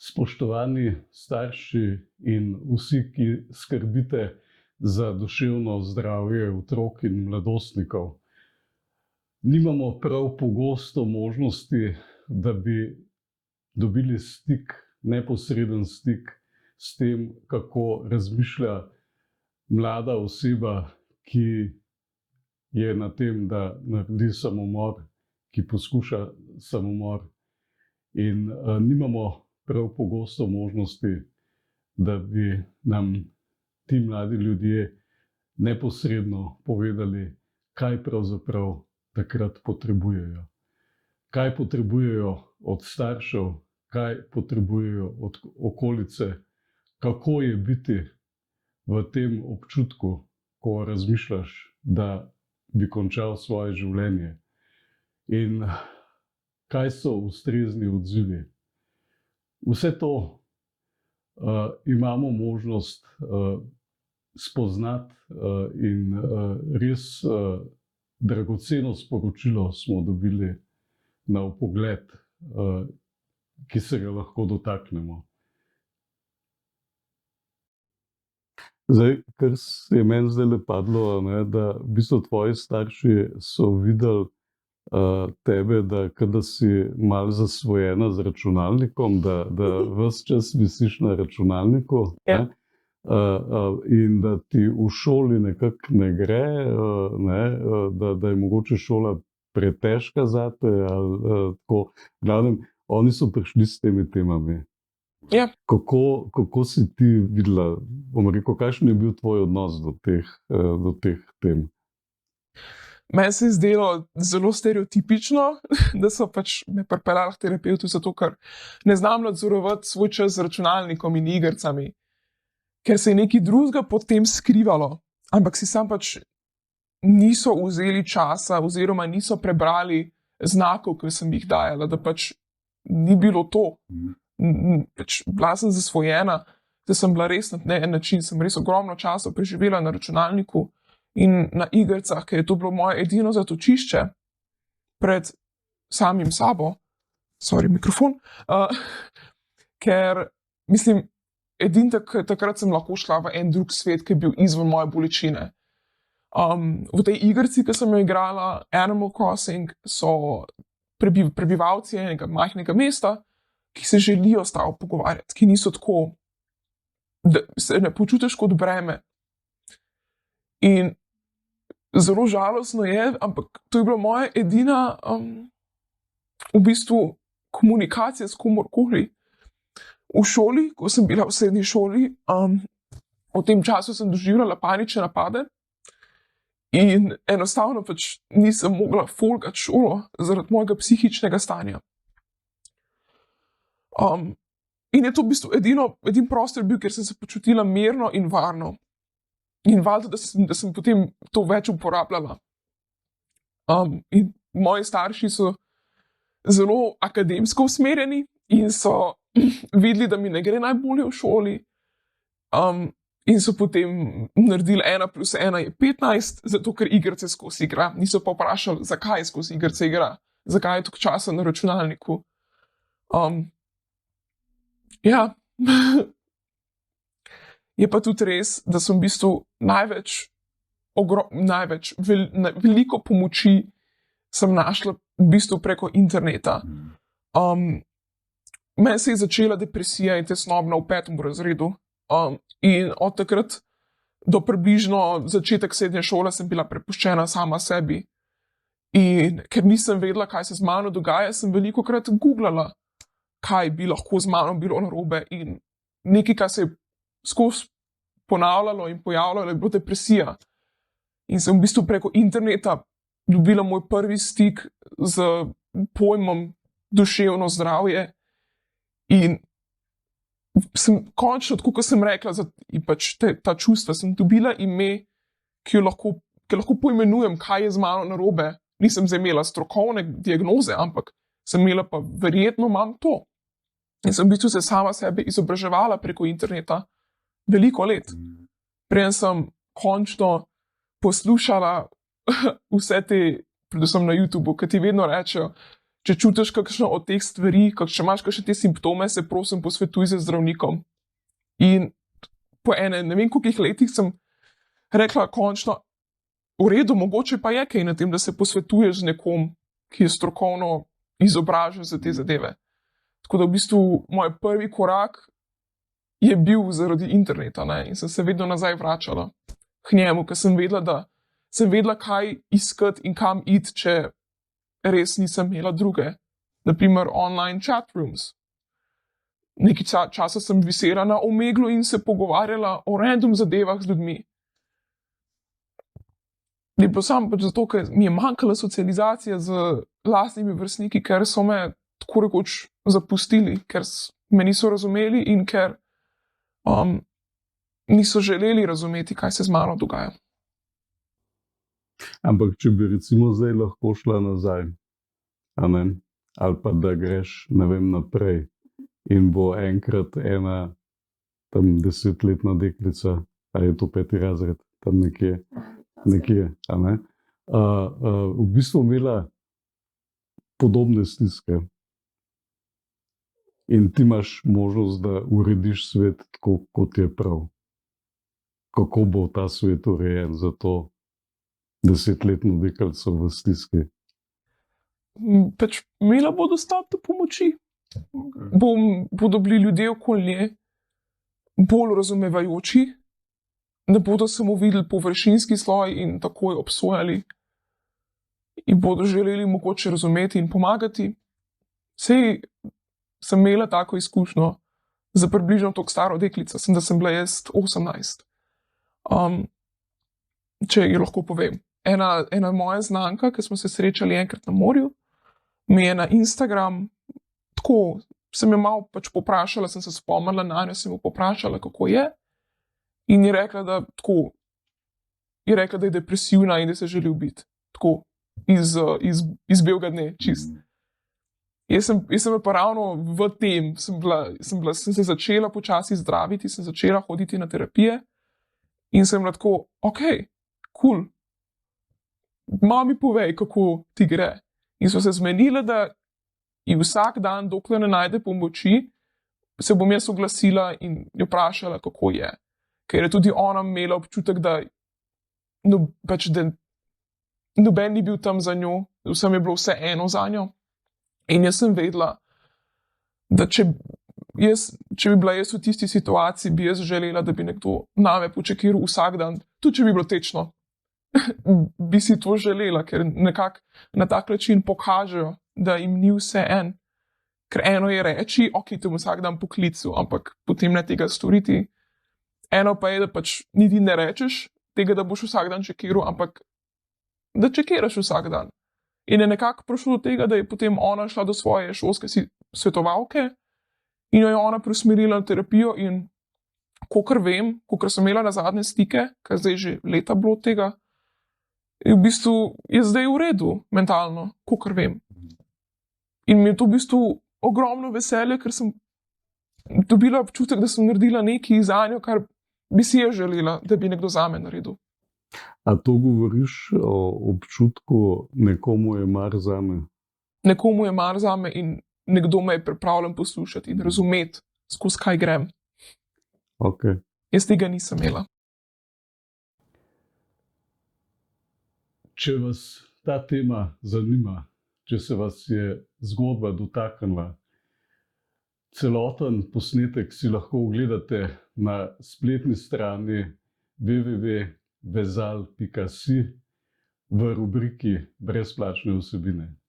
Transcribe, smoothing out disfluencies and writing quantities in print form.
Spoštovani starši in vsi, ki skrbite za duševno zdravje otrok in mladostnikov. Nimamo prav pogosto možnosti, da bi dobili stik, neposreden stik s tem, kako razmišlja mlada oseba, ki je na tem, da naredi samomor, ki poskuša samomor. In nimamo prav pogosto možnosti, da bi nam ti mladi ljudje neposredno povedali, kaj pravzaprav takrat potrebujejo. Kaj potrebujejo od staršev, kaj potrebujejo od okolice, kako je biti v tem občutku, ko razmišljaš, da bi končal svoje življenje. In kaj so ustrezni odzivi. Vse to imamo možnost spoznati in res dragoceno sporočilo smo dobili na vpogled, ki se ga lahko dotaknemo. Zdaj, kar je meni zdaj padlo, da v bistvu tvoji starši so videli tebe, da si malo zasvojena z računalnikom, da ves čas visiš na računalniku, Ja. In da ti v šoli nekako ne gre, da je mogoče šola pretežka zate, ali tako. V glavnem, oni so prišli s temi temami. Ja. Kako si ti videla, bom rekel, kakšen je bil tvoj odnos do teh tem? Meni se je zdelo zelo stereotipično, da so pač me pripeljali k terapevtu, zato ker ne znam nadzorovati svoj čas z računalnikom in igricami, ker se je nekaj drugega pod tem skrivalo, ampak si sam pač niso vzeli časa oziroma niso prebrali znakov, ki sem jih dajala, da pač ni bilo to. Pač bila sem zasvojena, da sem bila res na en način, sem res ogromno časa preživela na računalniku in na igricah, ker je to bilo moje edino zatočišče pred samim sabo. Sorry, mikrofon. Ker, mislim, takrat sem lahko šla v en drug svet, ki je bil izven moje bolečine. V tej igrici, ki sem jo igrala, Animal Crossing, so prebivalci enega majhnega mesta, ki se želijo s tabo pogovarjati, ki niso tako, da se ne počutiš kot breme. In zelo žalostno je, ampak to je bila moja edina v bistvu komunikacija s komorkoli. V šoli, ko sem bila v srednji šoli, v tem času sem doživljala panične napade in enostavno pač nisem mogla folgati šolo zaradi mojega psihičnega stanja. In je to v bistvu edin prostor bil, kjer sem se počutila mirno in varno. In valjda, da sem potem to več uporabljala. In moji starši so zelo akademsko usmerjeni in so videli, da mi ne gre najbolje v šoli. In so potem naredili 1 + 1 je 15, zato ker igrice skozi igra. Niso pa vprašali, zakaj skozi igrice igra, zakaj je toliko časa na računalniku. Ja. Je pa tudi res, da sem v bistvu veliko pomoči sem našla v bistvu preko interneta. Meni se je začela depresija in tesnobna v 5. razredu. In od takrat do približno začetek srednje šole sem bila prepuščena sama sebi. In ker nisem vedela, kaj se z mano dogaja, sem velikokrat googlala, kaj bi lahko z mano bilo narobe. In nekaj, kar se je skozi ponavljalo in pojavljalo, je bilo depresija. In sem v bistvu preko interneta dobila moj prvi stik z pojmom duševno zdravje. In sem končno, tako kot sem rekla, pač ta čustva, sem dobila ime, ki lahko poimenujem, kaj je z mano narobe. Nisem zdaj imela strokovne diagnoze, ampak sem imela pa verjetno imam to. In sem v bistvu se sama sebe izobraževala preko interneta veliko let. Preden sem končno poslušala vse te, predvsem na YouTubu, ki ti vedno rečejo, če čutiš kakšno od teh stvari, če imaš kakšne te simptome, se prosim posvetuj z zdravnikom. In po ne vem koliko letih sem rekla končno, v redu, mogoče pa je kaj na tem, da se posvetuješ z nekom, ki je strokovno izobražen za te zadeve. Tako da v bistvu moj prvi korak je bil zaradi interneta, ne? In sem se vedno nazaj vračala k njemu, ker sem vedela, kaj iskati in kam iti, če res nisem imela druge. Naprimer online chat rooms. Nekaj časa sem visela na Omeglu in se pogovarjala o random zadevah z ljudmi. Je bilo samo pač zato, ker mi je manjkala socializacija z lastnimi vrstniki, ker so me tako rekoč zapustili, ker me niso razumeli in ker niso želeli razumeti, kaj se z mano dogaja. Ampak če bi recimo zdaj lahko šla nazaj, a ne? Ali pa da greš, ne vem, naprej in bo enkrat ena tam 10-letna deklica, ali je to 5. razred, tam nekje, a ne? V bistvu imela podobne stiske. In ti imaš možnost, da urediš svet tako, kot je prav. Kako bo ta svet urejen za to 10-letno deklico v stiski? Pač imela bo dostop do pomoči. Bodo bili ljudje okoli nje bolj razumevajoči, ne bodo samo videli površinski sloj in takoj obsojali. In bodo želeli mogoče razumeti in pomagati. Sej sem imela tako izkušnjo za približno toliko staro deklico, da sem bila jaz 18. Če jo lahko povem. Ena moja znanka, ki smo se srečali enkrat na morju, mi je na Instagram, tako sem jo malo pač poprašala, sem se spomnila na njo, sem jo poprašala, kako je. In je rekla, da je depresivna in da se želi ubiti. Tako, iz belega dne, čist. Jaz sem pa ravno v tem, sem se začela počasi zdraviti, sem začela hoditi na terapije in sem bila tako, ok, cool. Mami povej, kako ti gre. In so se zmenile, da ji vsak dan, dokler ne najde pomoči, se bom jaz oglasila in jo vprašala, kako je. Ker je tudi ona imela občutek, da noben ni bil tam za njo, vsem je bilo vse eno za njo. In jaz sem vedela, da če bi bila jaz v tisti situaciji, bi jaz želela, da bi nekdo name počakiral vsak dan, tudi če bi bilo tečno. Bi si to želela, ker nekako na tak način pokažejo, da jim ni vse en. Ker eno je reči, ok, te bom vsak dan poklical, ampak potem ne tega storiti. Eno pa je, da pač niti ne rečeš tega, da boš vsak dan čekiral, ampak da čekiraš vsak dan. In je nekako prišlo do tega, da je potem ona šla do svoje šolske svetovalke in jo je ona preusmerila na terapijo in kolikor vem, kolikor sem imela na zadnje stike, ker zdaj že leta bilo od tega, v bistvu je zdaj v redu mentalno, kolikor vem. In mi je to v bistvu ogromno veselje, ker sem dobila občutek, da sem naredila nekaj za njo, kar bi si je želela, da bi nekdo zame naredil. A to govoriš o občutku, nekomu je mar zame? Nekomu je mar zame in nekdo me je pripravljen poslušati in razumeti, skozi kaj grem. Okay. Jaz tega nisem imela. Če vas ta tema zanima, če se vas je zgodba dotaknila, celoten posnetek si lahko ogledate na spletni strani www.vezal.si v rubriki brezplačne vsebine.